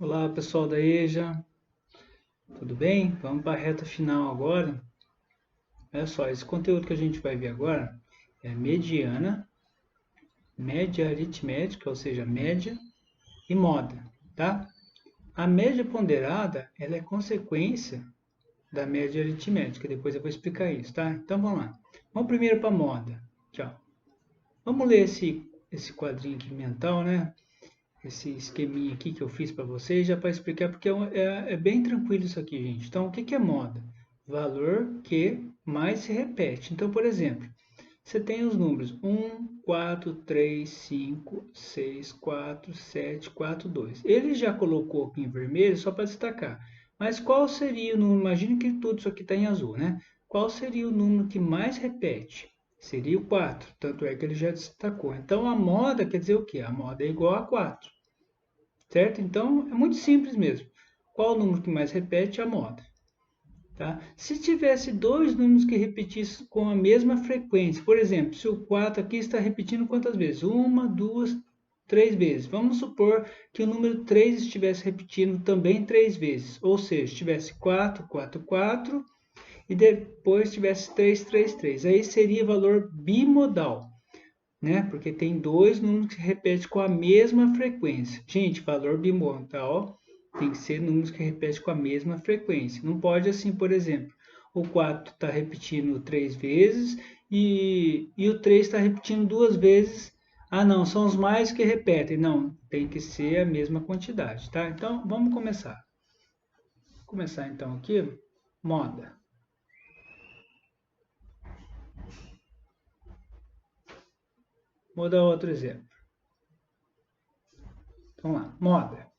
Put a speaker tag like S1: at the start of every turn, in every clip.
S1: Olá pessoal da EJA, tudo bem? Vamos para a reta final agora. Olha só, esse conteúdo que a gente vai ver agora é mediana, média aritmética, ou seja, média e moda, tá? A média ponderada, ela é consequência da média aritmética, depois eu vou explicar isso, tá? Então vamos lá. Vamos primeiro para a moda. Tchau. Vamos ler esse quadrinho aqui mental, né? Esse esqueminha aqui que eu fiz para vocês, já para explicar, porque é bem tranquilo isso aqui, gente. Então, o que é moda? Valor que mais se repete. Então, por exemplo, você tem os números 1, 4, 3, 5, 6, 4, 7, 4, 2. Ele já colocou aqui em vermelho só para destacar. Mas qual seria o número? Imagine que tudo isso aqui está em azul, né? Qual seria o número que mais repete? Seria o 4, tanto é que ele já destacou. Então, a moda quer dizer o quê? A moda é igual a 4. Certo? Então, é muito simples mesmo. Qual o número que mais repete? A moda. Tá? Se tivesse dois números que repetissem com a mesma frequência, por exemplo, se o 4 aqui está repetindo quantas vezes? Uma, duas, três vezes. Vamos supor que o número 3 estivesse repetindo também três vezes, ou seja, tivesse 4, 4, 4 e depois tivesse 3, 3, 3. Aí seria valor bimodal, né? Porque tem dois números que repetem com a mesma frequência. Gente, valor bimodal tem que ser números que repetem com a mesma frequência. Não pode assim, por exemplo, o 4 está repetindo três vezes e o 3 está repetindo duas vezes. Ah, não, são os mais que repetem. Não, tem que ser a mesma quantidade, tá? Então, vamos começar. Vou começar então aqui, moda. Vou dar outro exemplo. Vamos lá, moda.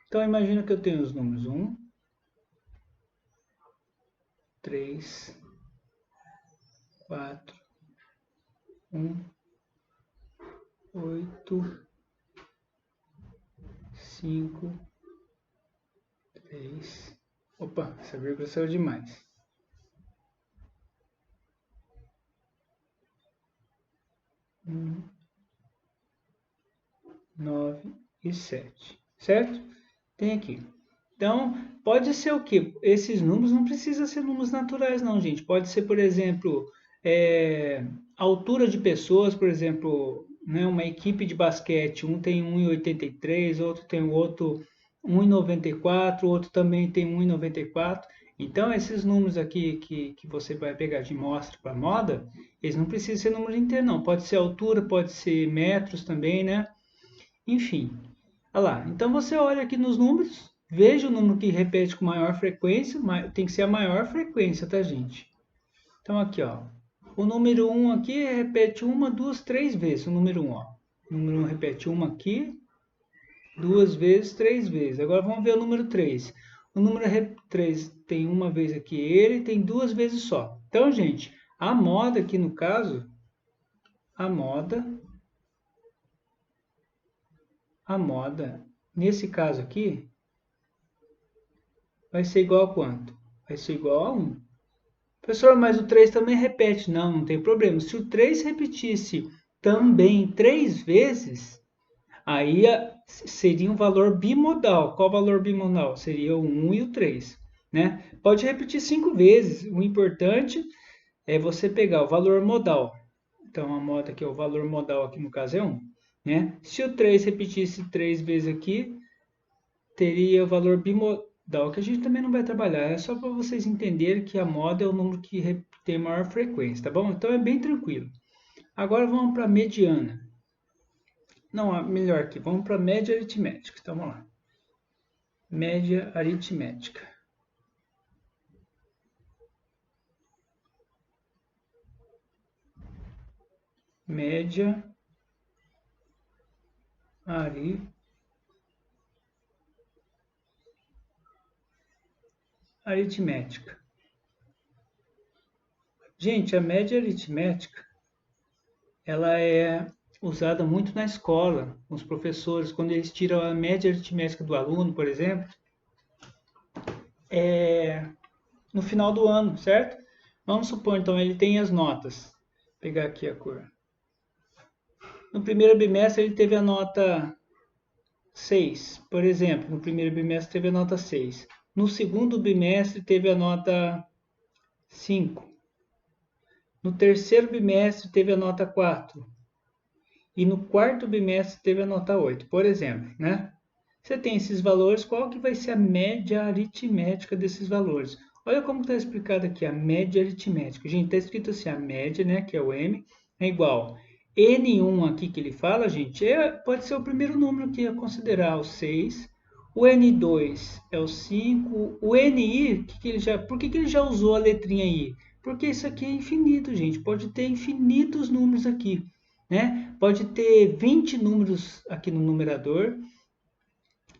S1: Então, imagina que eu tenho os números 1, 3, 4, 1, 8, 5, 3. Opa, essa vírgula saiu demais. 1, 9 e 7. Certo? Tem aqui. Então, pode ser o quê? Esses números não precisam ser números naturais, não, gente. Pode ser, por exemplo, altura de pessoas, por exemplo, né, uma equipe de basquete, um tem 1,83, outro tem o outro 1,94, outro também tem 1,94. Então, esses números aqui que você vai pegar de mostra para moda, eles não precisam ser números inteiros, não. Pode ser altura, pode ser metros também, né? Enfim, olha lá. Então, você olha aqui nos números, veja o número que repete com maior frequência, tem que ser a maior frequência, tá, gente? Então, aqui, ó. O número 1 aqui repete uma, duas, três vezes. O número 1, ó. O número 1 repete uma aqui, duas vezes, três vezes. Agora vamos ver o número 3. O número 3 tem uma vez aqui, ele tem duas vezes só. Então, gente, a moda aqui no caso, a moda, nesse caso aqui, vai ser igual a quanto? Vai ser igual a 1. Professor, mas o 3 também repete. Não, não tem problema. Se o 3 repetisse também três vezes, aí seria um valor bimodal. Qual valor bimodal? Seria o 1 e o 3. Né? Pode repetir 5 vezes. O importante é você pegar o valor modal. Então, a moda aqui, o valor modal aqui no caso é 1. Né? Se o 3 repetisse 3 vezes aqui, teria o valor bimodal, que a gente também não vai trabalhar. É só para vocês entenderem que a moda é o número que tem maior frequência, tá bom? Então, é bem tranquilo. Agora, vamos para a mediana. Não, melhor aqui, vamos para a média aritmética. Então, vamos lá. Média aritmética. Média aritmética. Gente, a média aritmética, ela é usada muito na escola, os professores, quando eles tiram a média aritmética do aluno, por exemplo, no final do ano, certo? Vamos supor, então, ele tem as notas. Vou pegar aqui a cor. no primeiro bimestre ele teve a nota 6, por exemplo, no primeiro bimestre teve a nota 6. No segundo bimestre teve a nota 5. No terceiro bimestre teve a nota 4. E no quarto bimestre teve a nota 8, por exemplo, né? Você tem esses valores, qual que vai ser a média aritmética desses valores? Olha como está explicado aqui, a média aritmética. Gente, está escrito assim, a média, né, que é o M, é igual N1 aqui que ele fala, gente, pode ser o primeiro número que ia considerar, o 6. O N2 é o 5. O NI, por que ele já usou a letrinha I? Porque isso aqui é infinito, gente. Pode ter infinitos números aqui, né? Pode ter 20 números aqui no numerador,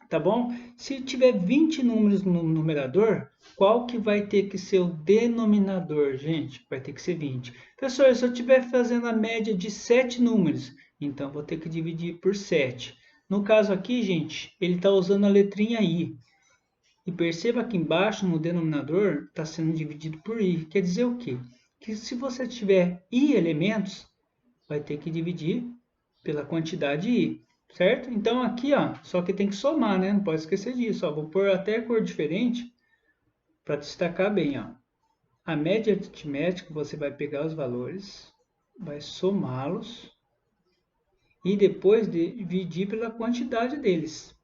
S1: tá bom? Se tiver 20 números no numerador, qual que vai ter que ser o denominador, gente? Vai ter que ser 20. Professor, se eu estiver fazendo a média de 7 números, então vou ter que dividir por 7. No caso aqui, gente, ele está usando a letrinha I. E perceba que embaixo no denominador está sendo dividido por I. Quer dizer o quê? Que se você tiver I elementos, vai ter que dividir pela quantidade I. Certo? Então aqui, ó, só que tem que somar, né? Não pode esquecer disso. Ó. Vou pôr até cor diferente para destacar bem. Ó. A média aritmética, você vai pegar os valores, vai somá-los e depois dividir pela quantidade deles.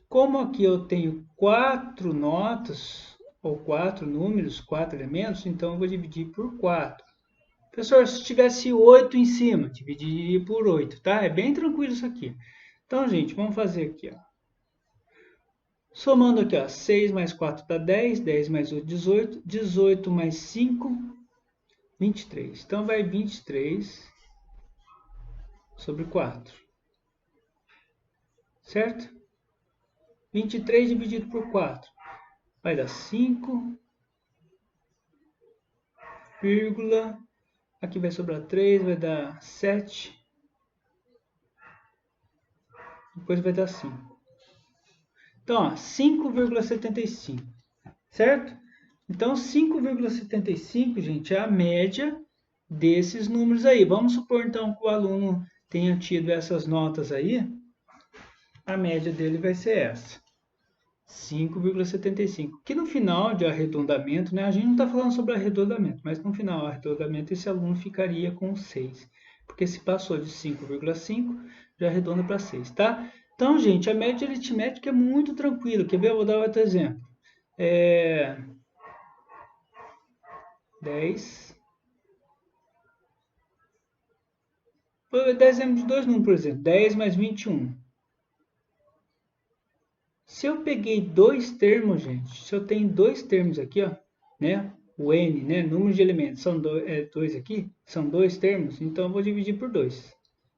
S1: Como aqui eu tenho 4 notas, ou 4 números, 4 elementos, então eu vou dividir por 4. Professor, se tivesse 8 em cima, dividiria por 8, tá? É bem tranquilo isso aqui. Então, gente, vamos fazer aqui, ó. Somando aqui, ó, 6 mais 4 dá 10, 10 mais 8, 18, 18 mais 5, 23. Então, vai 23 sobre 4. Certo? 23 dividido por 4 vai dar 5, vírgula, aqui vai sobrar 3, vai dar 7, depois vai dar 5. Então, 5,75, certo? Então, 5,75, gente, é a média desses números aí. Vamos supor, então, que o aluno tenha tido essas notas aí. A média dele vai ser essa, 5,75. Que no final de arredondamento, né, a gente não está falando sobre arredondamento, mas no final do arredondamento esse aluno ficaria com 6. Porque se passou de 5,5, já arredonda para 6, tá? Então, gente, a média aritmética é muito tranquila. Quer ver? Eu vou dar outro exemplo. 10. Vou dar exemplo de dois números, por exemplo. 10 mais 21. Se eu peguei dois termos, gente, se eu tenho dois termos aqui, ó, né? O N, né? Número de elementos, são dois aqui, são dois termos, então eu vou dividir por 2.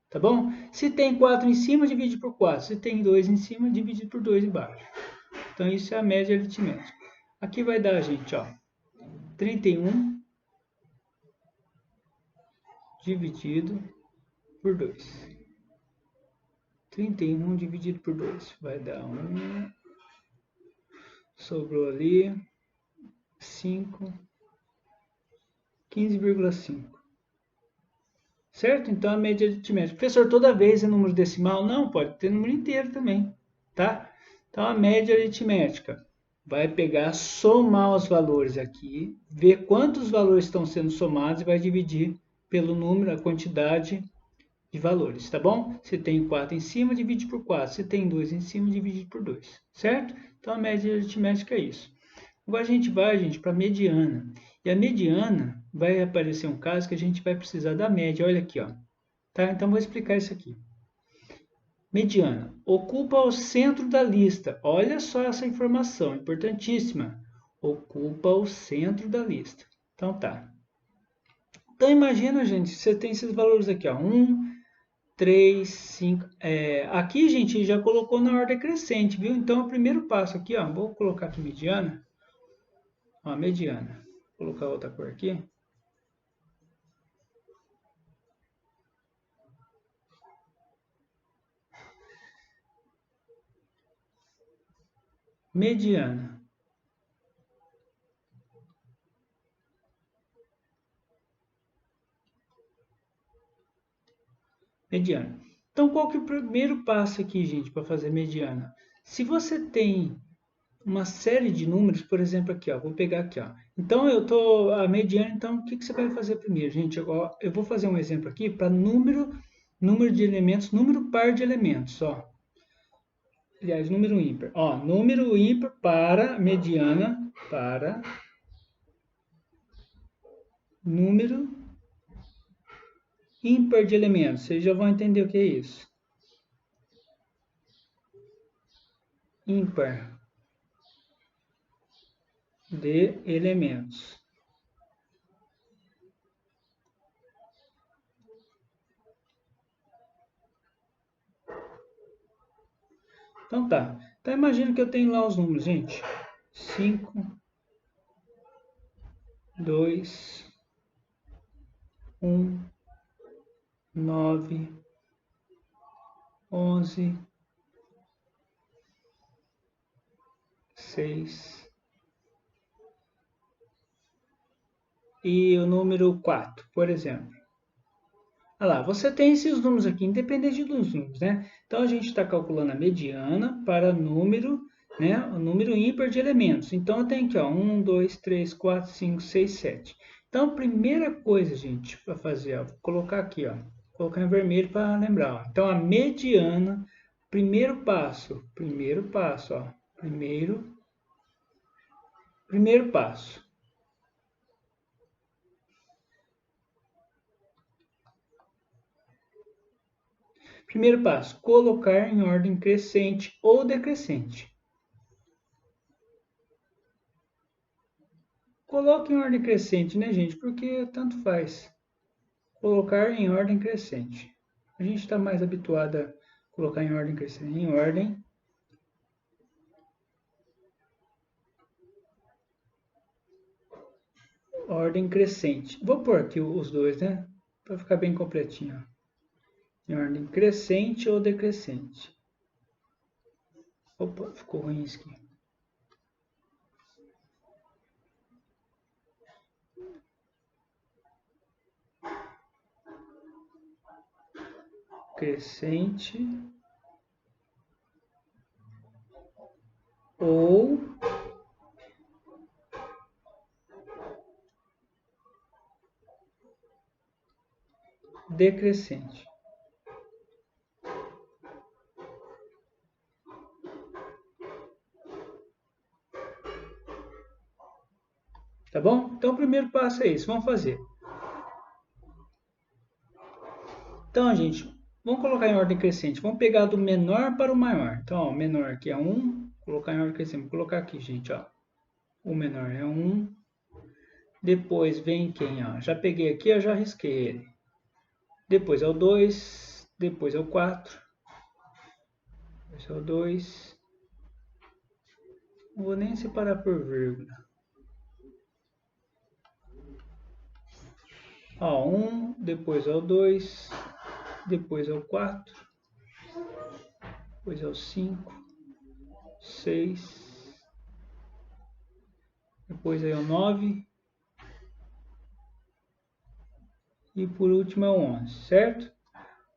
S1: Tá bom? Se tem 4 em cima, divide por 4. Se tem 2 em cima, divide por 2 embaixo. Então, isso é a média aritmética. Aqui vai dar, gente, ó, 31 dividido por 2. 31 dividido por 2 vai dar 1. Sobrou ali 5. 15,5. Certo? Então, a média aritmética. Professor, toda vez é número decimal? Não, pode ter número inteiro também, tá? Então, a média aritmética vai pegar, somar os valores aqui, ver quantos valores estão sendo somados e vai dividir pelo número, a quantidade de valores, tá bom? Se tem 4 em cima, divide por 4. Se tem 2 em cima, divide por 2, certo? Então, a média aritmética é isso. Agora a gente vai, gente, para a mediana. E a mediana vai aparecer um caso que a gente vai precisar da média. Olha aqui, ó. Tá? Então, vou explicar isso aqui. Mediana. Ocupa o centro da lista. Olha só essa informação, importantíssima. Ocupa o centro da lista. Então, tá. Então, imagina, gente, você tem esses valores aqui, ó. 1, 3, 5. Aqui, gente, já colocou na ordem crescente, viu? Então, o primeiro passo aqui, ó. Vou colocar aqui mediana. Ó, mediana. Vou colocar outra cor aqui. Mediana. Mediana. Então, qual que é o primeiro passo aqui, gente, para fazer mediana? Se você tem uma série de números, por exemplo, aqui, ó, vou pegar aqui, ó. Então, a mediana, então, o que você vai fazer primeiro, gente? Eu vou fazer um exemplo aqui para número de elementos, número par de elementos, ó. Aliás, número ímpar. Ó, número ímpar para mediana, para número ímpar de elementos. Vocês já vão entender o que é isso. Ímpar de elementos. Então tá. Então imagina que eu tenho lá os números, gente. 5, 2, 1, 9, 11, 6 e o número 4, por exemplo. Olha lá, você tem esses números aqui, independente dos números, né? Então, a gente está calculando a mediana para número, né? O número ímpar de elementos. Então, eu tenho aqui, ó, 1, 2, 3, 4, 5, 6, 7. Então, a primeira coisa, gente, para fazer, ó, vou colocar aqui, ó, colocar em vermelho para lembrar, ó. Então, a mediana, primeiro passo, ó, primeiro passo. Primeiro passo, colocar em ordem crescente ou decrescente. Coloque em ordem crescente, né, gente? Porque tanto faz. Colocar em ordem crescente. A gente está mais habituado a colocar em ordem crescente. Em ordem crescente. Vou pôr aqui os dois, né? Para ficar bem completinho. Em ordem crescente ou decrescente. Opa, ficou ruim isso aqui. Crescente ou decrescente. Tá bom? Então, o primeiro passo é isso. Vamos fazer. Então, gente, vamos colocar em ordem crescente. Vamos pegar do menor para o maior. Então, ó, o menor aqui é 1. Colocar em ordem crescente. Vou colocar aqui, gente, ó. O menor é 1. Depois vem quem, ó? Já peguei aqui, eu já risquei ele. Depois é o 2. Depois é o 4. Depois é o 2. Não vou nem separar por vírgula. Ó, 1. Depois é o 2. Depois é o 4. Depois é o 5. 6. Depois é o 9. E por último é o 11, certo?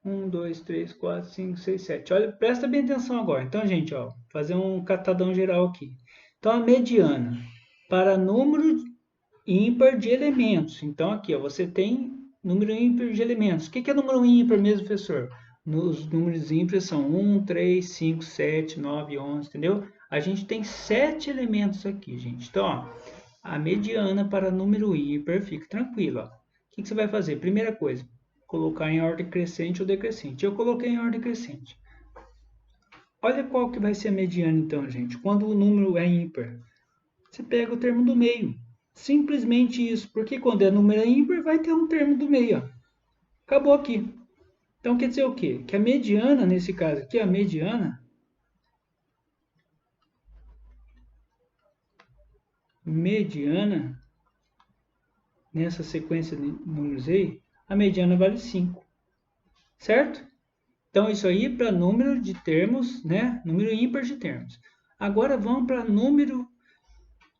S1: 1, 2, 3, 4, 5, 6, 7. Olha, presta bem atenção agora. Então, gente, ó, fazer um catadão geral aqui. Então, a mediana para número ímpar de elementos. Então, aqui, ó, você tem número ímpar de elementos. O que é número ímpar mesmo, professor? Os números ímpares são 1, 3, 5, 7, 9, 11, entendeu? A gente tem 7 elementos aqui, gente. Então, ó, a mediana para número ímpar, fique tranquilo, ó. O que você vai fazer? Primeira coisa, colocar em ordem crescente ou decrescente. Eu coloquei em ordem crescente. Olha qual que vai ser a mediana então, gente. Quando o número é ímpar, você pega o termo do meio. Simplesmente isso, porque quando é número ímpar, vai ter um termo do meio. Ó. Acabou aqui. Então quer dizer o quê? Que a mediana, nesse caso aqui, a mediana nessa sequência de números aí, a mediana vale 5. Certo? Então, isso aí para número de termos, né? Número ímpar de termos. Agora vamos para número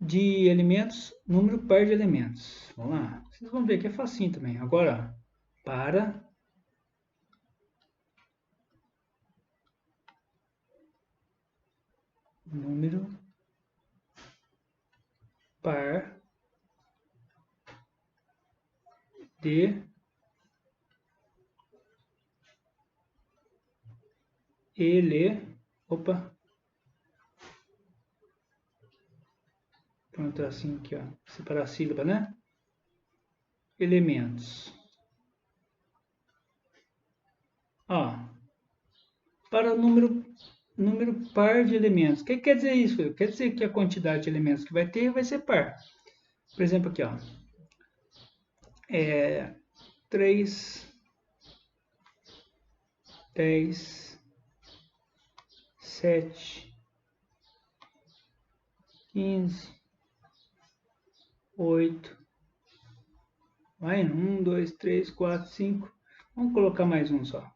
S1: de elementos, número par de elementos. Vamos lá. Vocês vão ver que é facinho também. Agora, para número par de opa, pronto, assim aqui, ó, separar a sílaba, né? Elementos. Ó, para o número par de elementos. O que quer dizer isso? Quer dizer que a quantidade de elementos que vai ter vai ser par. Por exemplo, aqui, ó, 3, 10, 7, 15, 8, vai, 1, 2, 3, 4, 5, vamos colocar mais um só.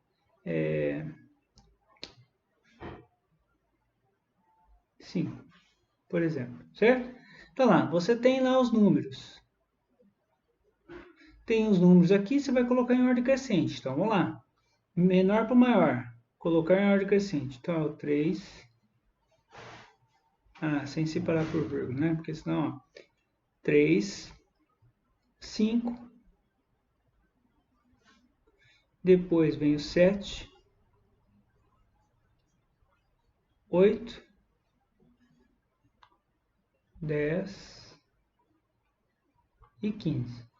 S1: 5, por exemplo, certo? Então lá, você tem lá os números. Tem os números aqui, você vai colocar em ordem crescente. Então, vamos lá. Menor para maior. Colocar em ordem crescente. Então, 3. Sem separar por vírgula, né? Porque senão, ó. 3, 5. Depois vem o 7. 8. 10. E 15.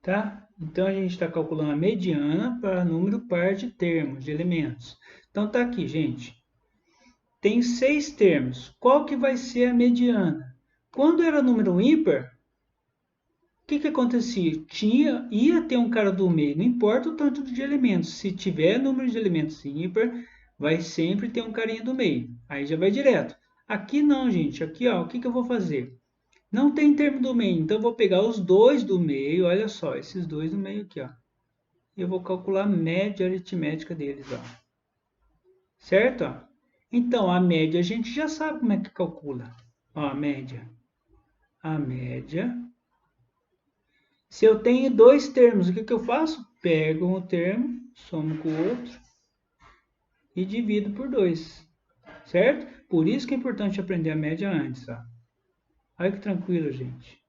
S1: Tá? Então, a gente está calculando a mediana para número par de termos, de elementos. Então, tá aqui, gente. Tem 6 termos. Qual que vai ser a mediana? Quando era número ímpar, o que acontecia? Ia ter um cara do meio, não importa o tanto de elementos. Se tiver número de elementos ímpar, vai sempre ter um carinha do meio. Aí já vai direto. Aqui não, gente. Aqui, ó, o que eu vou fazer? Não tem termo do meio, então eu vou pegar os dois do meio. Olha só, esses dois do meio aqui, ó. Eu vou calcular a média aritmética deles, ó. Certo? Ó? Então, a média a gente já sabe como é que calcula. Ó, a média. A média. Se eu tenho dois termos, o que eu faço? Pego um termo, somo com o outro e divido por 2. Certo? Por isso que é importante aprender a média antes. Ó. Olha que tranquilo, gente.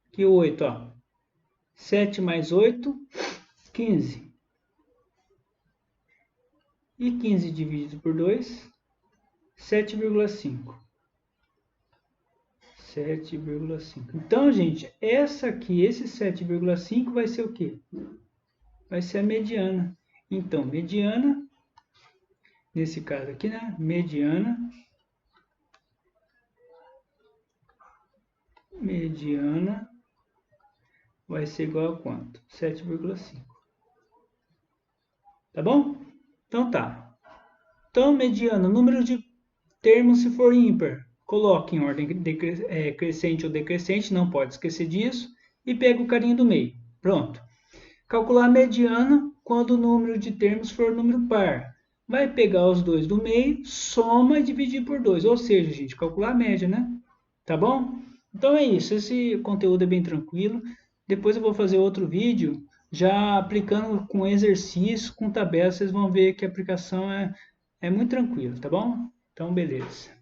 S1: Aqui 8, ó. 7 mais 8, 15. E 15 dividido por 2, 7,5. 7,5. Então, gente, essa aqui, esse 7,5 vai ser o quê? Vai ser a mediana. Então, mediana, nesse caso aqui, né? Mediana vai ser igual a quanto? 7,5. Tá bom? Então tá. Então, mediana, número de termos se for ímpar, coloque em ordem crescente ou decrescente, não pode esquecer disso, e pega o carinho do meio. Pronto. Calcular a mediana quando o número de termos for número par. Vai pegar os dois do meio, soma e dividir por 2. Ou seja, gente, calcular a média, né? Tá bom? Então é isso. Esse conteúdo é bem tranquilo. Depois eu vou fazer outro vídeo já aplicando com exercício, com tabela. Vocês vão ver que a aplicação é muito tranquila, tá bom? Então, beleza.